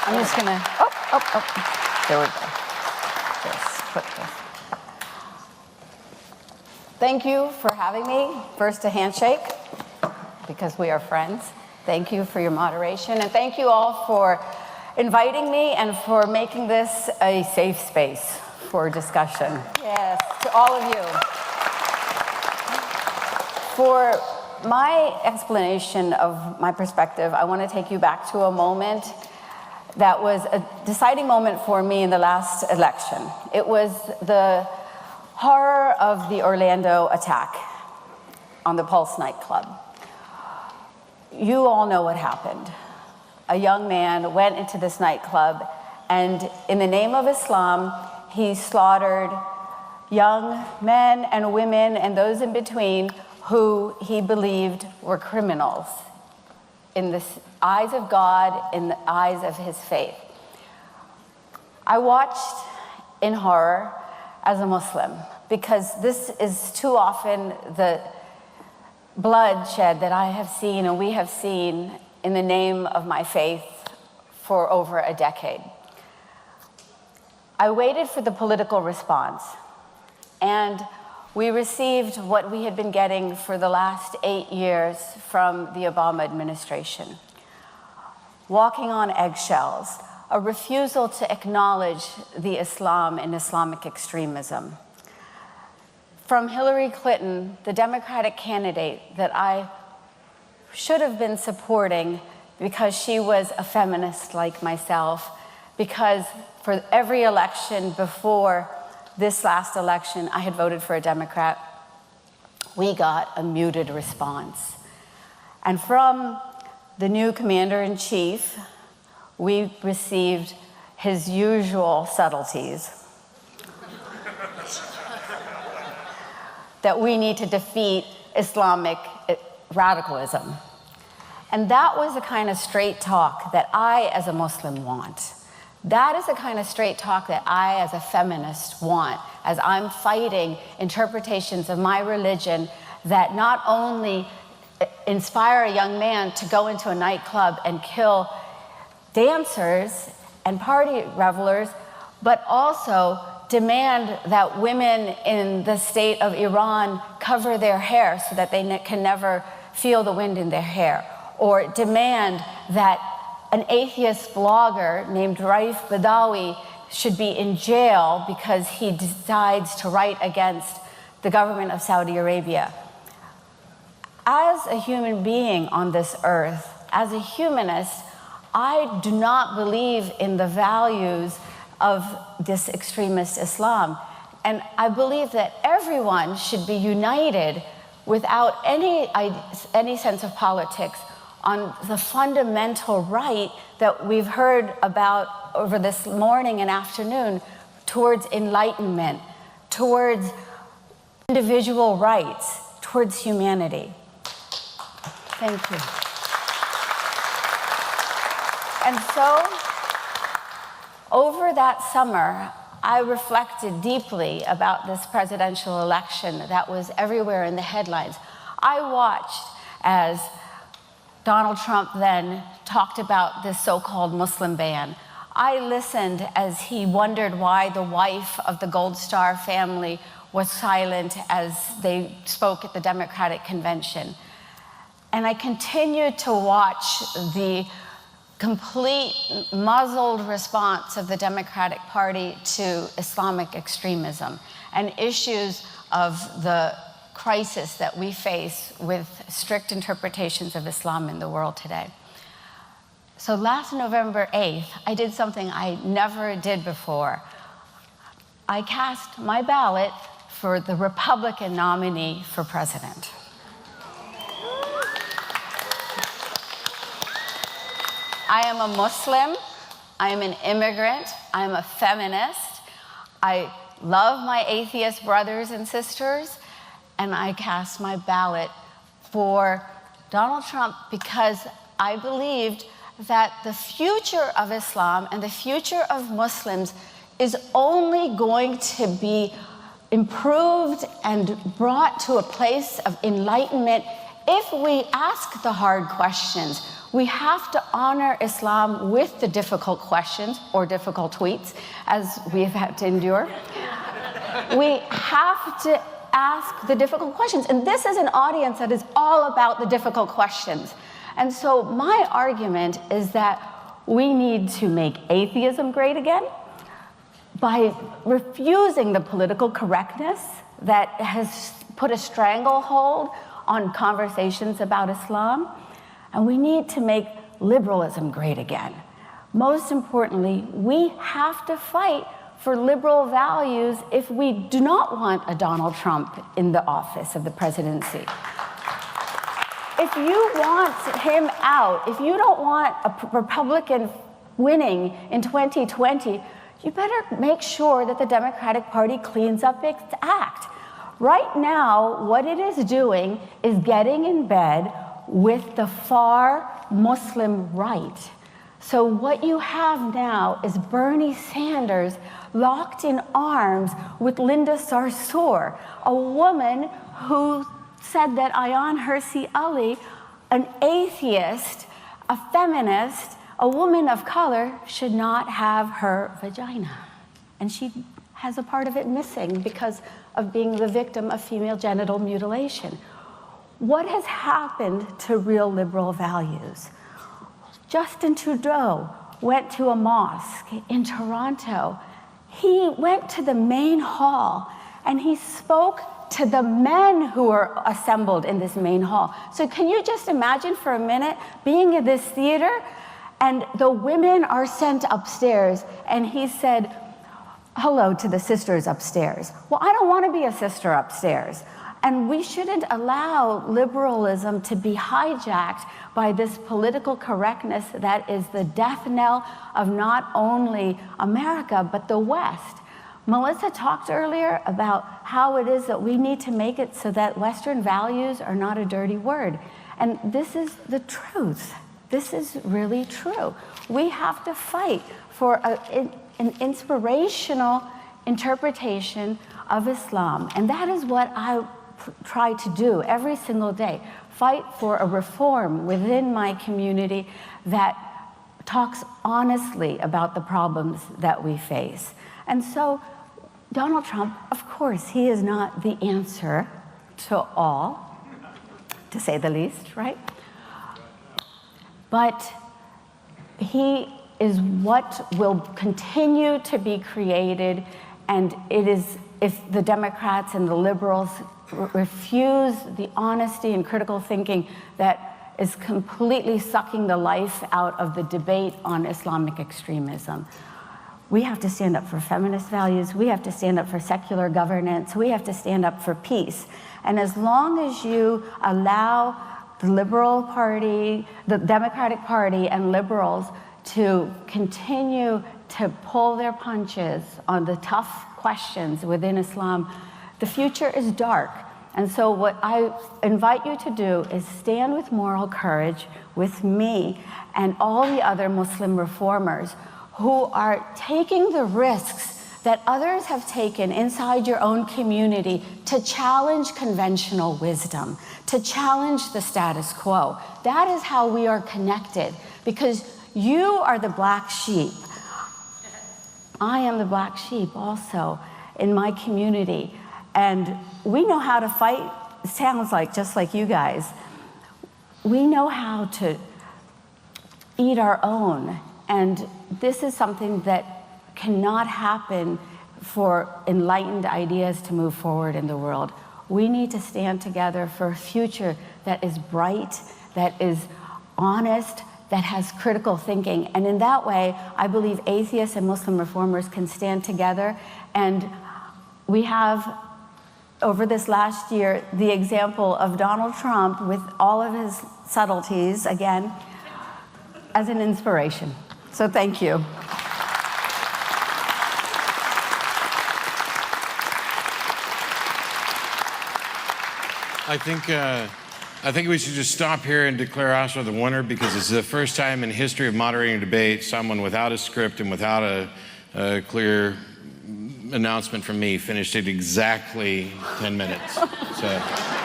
I'm just gonna, there we go. Just put this. Thank you for having me. First, a handshake, because we are friends. Thank you for your moderation, and thank you all for inviting me and for making this a safe space for discussion. Yes, to all of you. For my explanation of my perspective, I want to take you back to a moment that was a deciding moment for me in the last election. It was the horror of the Orlando attack on the Pulse nightclub. You all know what happened. A young man went into this nightclub, and in the name of Islam, he slaughtered young men and women and those in between who he believed were criminals in the eyes of God, in the eyes of his faith. I watched in horror as a Muslim, because this is too often the bloodshed that I have seen and we have seen in the name of my faith for over a decade. I waited for the political response, and we received what we had been getting for the last 8 years from the Obama administration. Walking on eggshells, a refusal to acknowledge the Islam and Islamic extremism. From Hillary Clinton, the Democratic candidate that I should have been supporting because she was a feminist like myself, because for every election before this last election, I had voted for a Democrat, we got a muted response. And from the new commander-in-chief, we received his usual subtleties that we need to defeat Islamic radicalism. And that was the kind of straight talk that I, as a Muslim, want. That is the kind of straight talk that I, as a feminist, want, as I'm fighting interpretations of my religion that not only inspire a young man to go into a nightclub and kill dancers and party revelers, but also demand that women in the state of Iran cover their hair so that they can never feel the wind in their hair, or demand that an atheist blogger named Raif Badawi should be in jail because he decides to write against the government of Saudi Arabia. As a human being on this earth, as a humanist, I do not believe in the values of this extremist Islam. And I believe that everyone should be united without any sense of politics on the fundamental right that we've heard about over this morning and afternoon towards enlightenment, towards individual rights, towards humanity. Thank you. And so, over that summer, I reflected deeply about this presidential election that was everywhere in the headlines. I watched as Donald Trump then talked about this so-called Muslim ban. I listened as he wondered why the wife of the Gold Star family was silent as they spoke at the Democratic convention. And I continued to watch the complete muzzled response of the Democratic Party to Islamic extremism and issues of the crisis that we face with strict interpretations of Islam in the world today. So last November 8th, I did something I never did before. I cast my ballot for the Republican nominee for president. I am a Muslim, I am an immigrant, I am a feminist, I love my atheist brothers and sisters, and I cast my ballot for Donald Trump because I believed that the future of Islam and the future of Muslims is only going to be improved and brought to a place of enlightenment if we ask the hard questions. We have to honor Islam with the difficult questions or difficult tweets, as we've had to endure. We have to ask the difficult questions. And this is an audience that is all about the difficult questions. And so my argument is that we need to make atheism great again by refusing the political correctness that has put a stranglehold on conversations about Islam. And we need to make liberalism great again. Most importantly, we have to fight for liberal values if we do not want a Donald Trump in the office of the presidency. If you want him out, if you don't want a Republican winning in 2020, you better make sure that the Democratic Party cleans up its act. Right now, what it is doing is getting in bed with the far Muslim right. So what you have now is Bernie Sanders locked in arms with Linda Sarsour, a woman who said that Ayaan Hirsi Ali, an atheist, a feminist, a woman of color, should not have her vagina. And she has a part of it missing because of being the victim of female genital mutilation. What has happened to real liberal values? Justin Trudeau went to a mosque in Toronto. He went to the main hall and he spoke to the men who were assembled in this main hall. So can you just imagine for a minute being in this theater and the women are sent upstairs and he said, hello to the sisters upstairs. Well, I don't want to be a sister upstairs. And we shouldn't allow liberalism to be hijacked by this political correctness that is the death knell of not only America, but the West. Melissa talked earlier about how it is that we need to make it so that Western values are not a dirty word. And this is the truth. This is really true. We have to fight for an inspirational interpretation of Islam. And that is what I try to do every single day. Fight for a reform within my community that talks honestly about the problems that we face. And so Donald Trump, of course, he is not the answer to all, to say the least, right? But he is what will continue to be created, and it is, if the Democrats and the liberals refuse the honesty and critical thinking that is completely sucking the life out of the debate on Islamic extremism. We have to stand up for feminist values. We have to stand up for secular governance. We have to stand up for peace. And as long as you allow the Liberal Party, the Democratic Party, and liberals to continue to pull their punches on the tough questions within Islam, the future is dark. And so what I invite you to do is stand with moral courage with me and all the other Muslim reformers who are taking the risks that others have taken inside your own community to challenge conventional wisdom, to challenge the status quo. That is how we are connected, because you are the black sheep. I am the black sheep also in my community. And we know how to fight, sounds like, just like you guys. We know how to eat our own. And this is something that cannot happen for enlightened ideas to move forward in the world. We need to stand together for a future that is bright, that is honest, that has critical thinking. And in that way, I believe atheists and Muslim reformers can stand together. And we have, over this last year, the example of Donald Trump with all of his subtleties, again, as an inspiration. So thank you. I think we should just stop here and declare Asra the winner, because it's the first time in history of moderating a debate someone without a script and without a clear announcement from me finished it exactly 10 minutes. So.